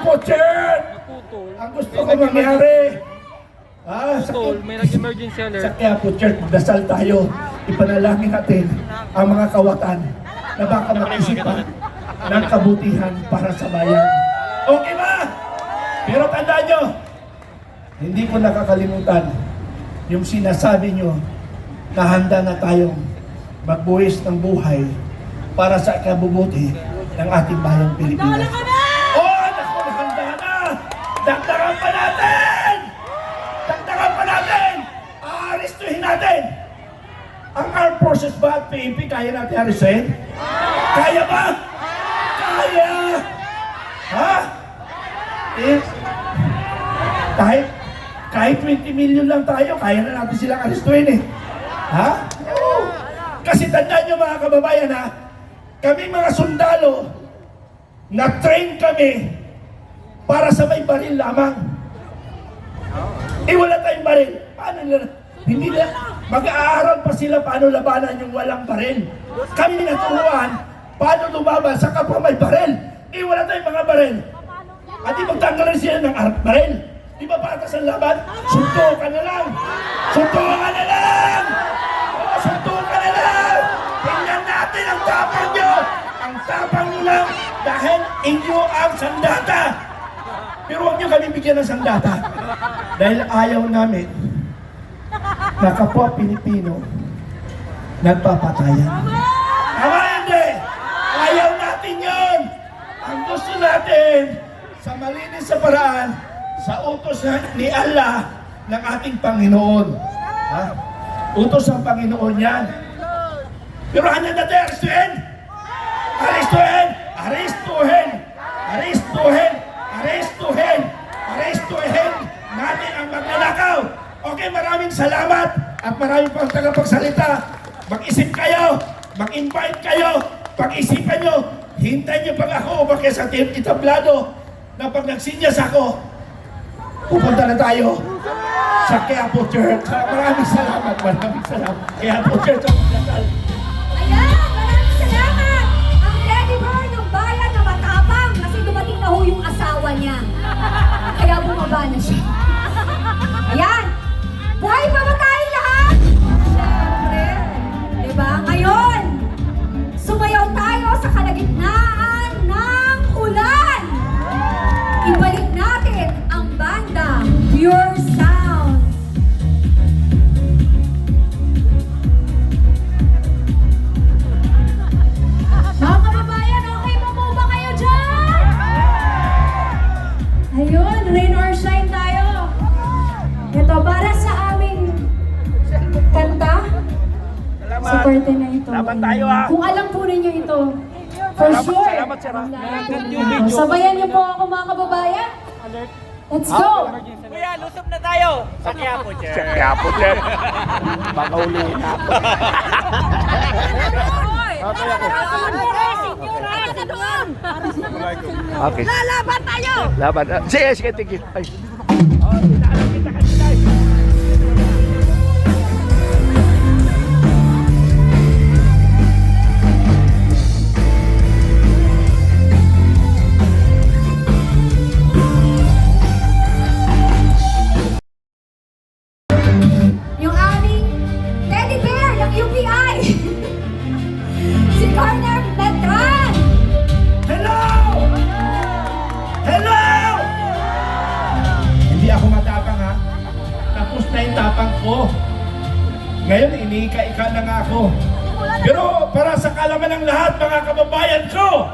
Pocher! Ang gusto ko mangyari, May nag-emergency alert. sa Quiapo Church, magdasal tayo. Ipanalangin natin ang mga kawatan na baka mag-isipan ng kabutihan para sa bayan. Okay ba? Pero tandaan nyo, hindi ko nakakalimutan yung sinasabi nyo na handa na tayong magbuwis ng buhay para sa kabubuti ng ating bayang Pilipinas. Oh, naku, handa na! Dagdagan pa natin! Dagdagan pa natin! Aaristuhin natin! Ang Armed Forces ba at PNP, kaya natin aristuhin? Kaya ba? Kaya! Ha? Eh, kahit 20 million lang tayo, kaya na natin silang aristuhin eh. Ha? Oo. Kasi tandaan nyo mga kababayan ha, kami mga sundalo, na-train kami para sa may baril lamang. Eh wala tayong baril. Paano nila? Hindi na, mag-aaral pa sila paano labanan yung walang baril. Kami naturuan paano lumaban sa kapwa may baril. Eh wala tayong mga baril. At di magtanggalan sila ng baril. Di ba patas ang laban? Suntukan na lang! Suntukan na lang! Oh, suntukan na lang! Tingnan natin ang tapang nyo! Ang tapang nyo lang dahil inyo ang sandata! Pero huwag nyo kami bigyan ng sandata. Dahil ayaw namin na kapwa Pilipino nagpapatayan. Tama hindi! Ayaw natin yun! Ang gusto natin sa malinis sa paraan sa utos ni Allah ng ating Panginoon. Ha? Utos ng Panginoon yan. Pero ano natin? Aristuhin! Aristuhin! Aristuhin! Aristuhin! Aristuhin! Aristuhin natin ang magnanakaw. Okay, maraming salamat at maraming pang tagapagsalita. Mag-isip kayo, mag-invite kayo, pag-isipan nyo, hintayin nyo pag ako o bakit sa team itablado na pag nagsinyas ako, pupunta na tayo sa Quiapo Church. Maraming salamat, maraming salamat. Quiapo Church ang magdasal. Ayan, maraming salamat! Ang Teddy Bear ng bayan na matapang kasi dumating na ho yung asawa niya. Kaya bumaba na siya. Ayan! Buhay pa ba tayo lahat? Siyempre! Diba? Ngayon, sumayaw tayo sa kalagitnaan ng ulan! Ibalik natin ang banda Pure Sound. Mga kababayan, okay pa po ba kayo dyan? Ayun, rain or shine tayo. Ito, para sa aming kanta. Support na ito. Salamat tayo ha. Kung alam po ninyo ito, for sure. Salamat sir ha. Sabayan niyo po ako mga kababayan. Let's go! Kuya, lusog na tayo sa Quiapo Church. Sa Quiapo Church. Baka ulihin na ako. Okay. Lalaban tayo! Laban. Sige, sige, tingin. Ay. Yung aming Teddy Bear ng UPI. Si Corner Medran. Hello! Hello! Hindi ako matapang ha. Tapos na yung tapang ko. Ngayon, iniika-ika na nga ako. Pero para sa kalaman ng lahat, mga kababayan ko,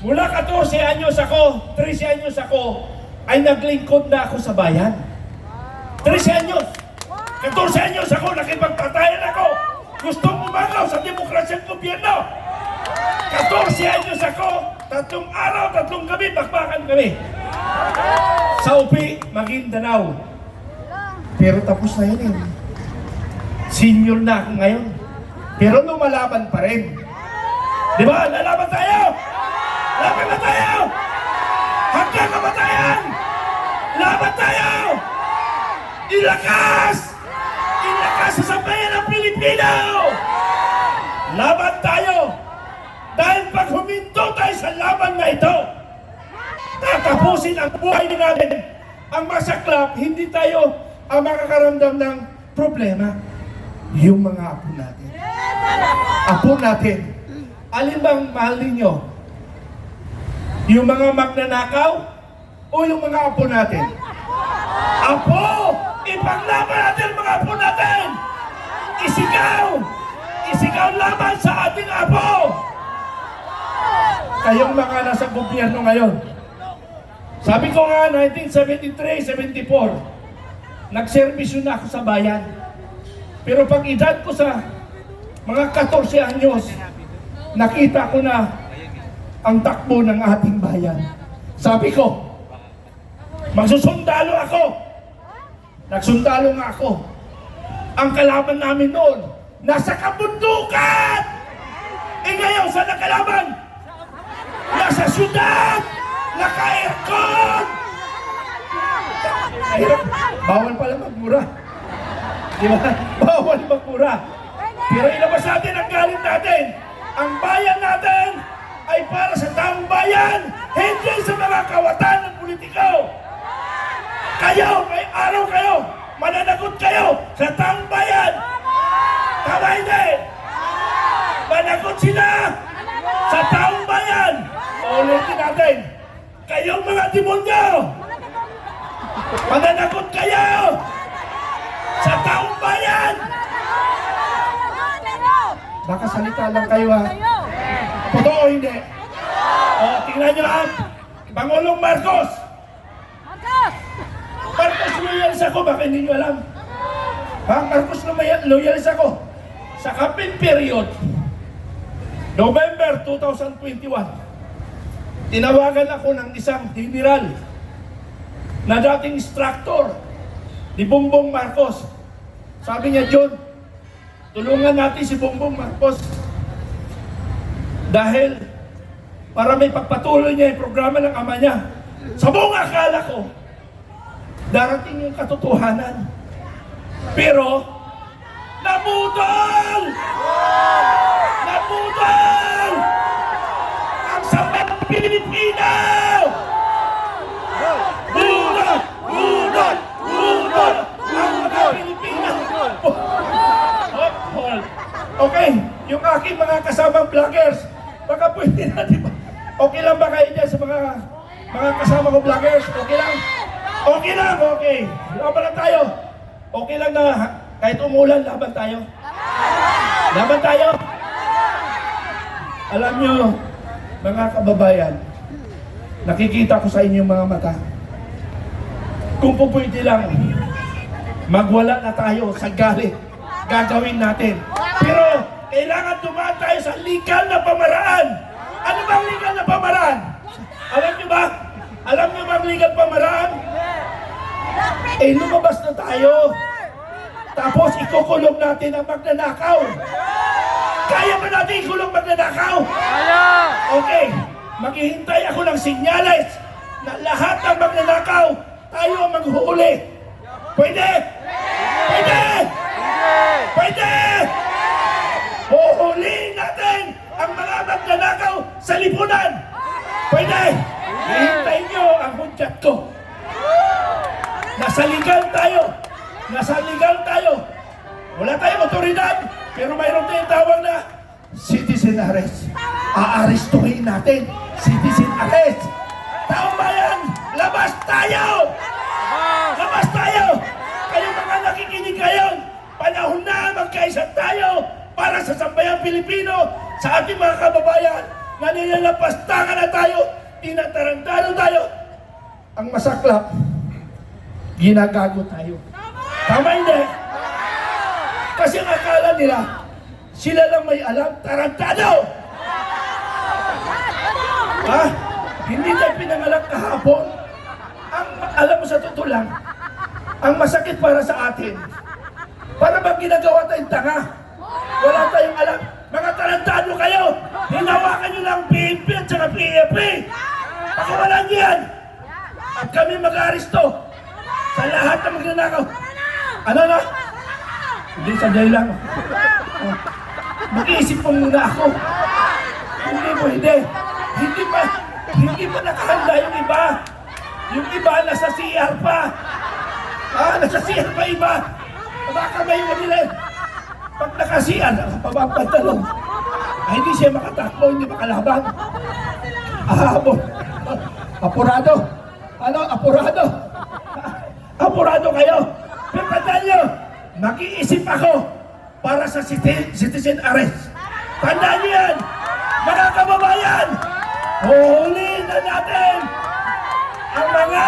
mula 14 anyos ako, 13 anyos ako, ay naglingkod na ako sa bayan. 13 anyos! 14 anyos ako, nakipagpatayan ako! Gustong umagaw sa demokrasyang gobyerno! 14 anyos ako, 3 araw, 3 gabi, bakbakan kami. Sa UP, Maguindanao. Pero tapos na yun eh. Senior na ako ngayon. Pero lumalaban pa rin. Di ba? Lalaban tayo! Laban na tayo! Hanggang kamatayan! Laban tayo! Ilakas! Ilakas sa sambayan ng Pilipino! Laban tayo! Dahil pag huminto tayo sa laban na ito, tatapusin ang buhay natin. Ang masaklap, hindi tayo ang makakaramdam ng problema. Yung mga apo natin. Apo natin. Alin bang mahal ninyo? Yung mga magnanakaw o yung mga apo natin? Apo! Ipaglaban natin mga apo natin! Isigaw! Isigaw laban sa ating apo! Kayong mga nasa gobyerno ngayon, sabi ko nga, 1973-74, nagserbisyo na ako sa bayan. Pero pag edad ko sa mga 14 anyos, nakita ko na ang takbo ng ating bayan. Sabi ko, magsusundalo ako. Nagsundalo nga ako. Ang kalaban namin noon, nasa kabundukan! E ngayon, saan ang kalaban? Nasa syudad! Naka-aircon! Ayun, bawal pala magmura. Di ba? Bawal magmura. Pero ilabas natin ang galit natin. Ang bayan natin ay para sa taong bayan, hindi sa mga kawatan ng politiko. Kayo, may araw kayo, mananagot kayo sa taong bayan. Tama hindi? Managot sila sa taong bayan. Ulitin natin, kayong mga demonyo, mananagot kayo sa taong bayan. Nakasalita lang kayo ha. Totoo o hindi? O, tingnan nyo ha. Pangulong Marcos. Marcos loyalis ako, baka hindi nyo alam. Ha? Marcos loyalis ako. Sa campaign period, November 2021, tinawagan ako ng isang general na dating instructor ni Bongbong Marcos. Sabi niya, John, tulungan natin si Bongbong Marcos dahil para may pagpatuloy niya yung programa ng ama niya. Sa buong akala ko, darating yung katotohanan. Pero, nabudol! Nabudol! Ang samang Pilipino! Budol! Budol! Budol! Ang mga Pilipino! Okay, yung aking mga kasamang vloggers, baka pwede natin ba? Okay lang ba kayo dyan sa mga kasama ko vloggers? Okay lang? Okay lang, okay. Laban lang tayo. Okay lang na kahit umulan, laban tayo. Laban tayo. Alam nyo, mga kababayan, nakikita ko sa inyong mga mata. Kung po pwede lang, magwala na tayo sa galit. Gagawin natin. Pero, kailangan dumaan tayo sa legal na pamaraan. Ano bang legal na pamaraan? Alam nyo ba? Alam nyo ba ang legal pamaraan? Eh, lumabas na tayo. Tapos, ikukulong natin ang magnanakaw. Kaya ba natin ikulong magnanakaw? Kaya! Okay, maghihintay ako ng sinyales na lahat ng magnanakaw tayo ang maghuhuli. Pwede? Pwede? Pwede! Huhulihin natin ang mga magnanakaw sa lipunan. Pwede? Hihintayin nyo ang hudyat ko. Nasa legal tayo. Nasa legal tayo. Wala tayong otoridad, pero mayroon tayong tawag na citizen arrest. Aarestuhin natin. Citizen arrest. Taong bayan, labas tayo! Labas tayo! Kayong mga nakikinig ngayon, panahon na magkaisa tayo para sa sambayang Pilipino, sa ating mga kababayan na nilalapastangan na tayo, tinatarantado tayo. Ang masaklap, ginagago tayo. Tama hindi? Kasi ang akala nila, sila lang may alam, tarantado! Ha? Hindi tayo pinangalang kahapon. Ang alam mo sa totoo lang, ang masakit para sa atin, para bang ginagawa tayong tanga? Wala tayong alam. Mga tarantado kayo! Hinawakan nyo lang PNP at saka PFP! Pakawalan nyo yan! At kami mag-aresto sa lahat na magnanakaw. Ano na? Hindi, sandali lang. Mag-iisip mo muna ako. Hindi pwede. Hindi pa. Hindi pa nakahanda yung iba. Yung iba nasa CR pa. Nasa CR pa iba. Baka may nila. Pag naka-CR, nakapabang hindi siya makatakbo, hindi makalaban. Apurado. Apurado. Apurado kayo. Pero tandaan nyo, mag-iisip ako para sa citizen arrest. Tandaan nyo yan, mga kababayan. Huhulihin na natin ang mga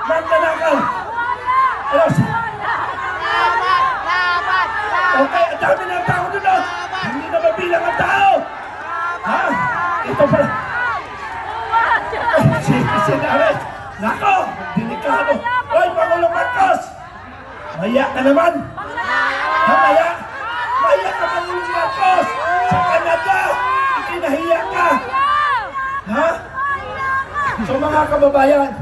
magnanakaw. Okay, ang dami ng tao doon. Hindi na mabilang ang tao. Ito pala. Citizen arrest. Nako, delikado. Hoy, Pangulong Marcos! Maya ka naman! Maya ka, Pangulong Marcos! Sa Canada, ikinahiya ka! So mga kababayan,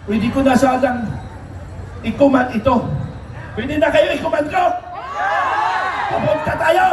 pwede ko na sanang ikuman ito. Pwede na kayo ikuman ko? Papunta tayo!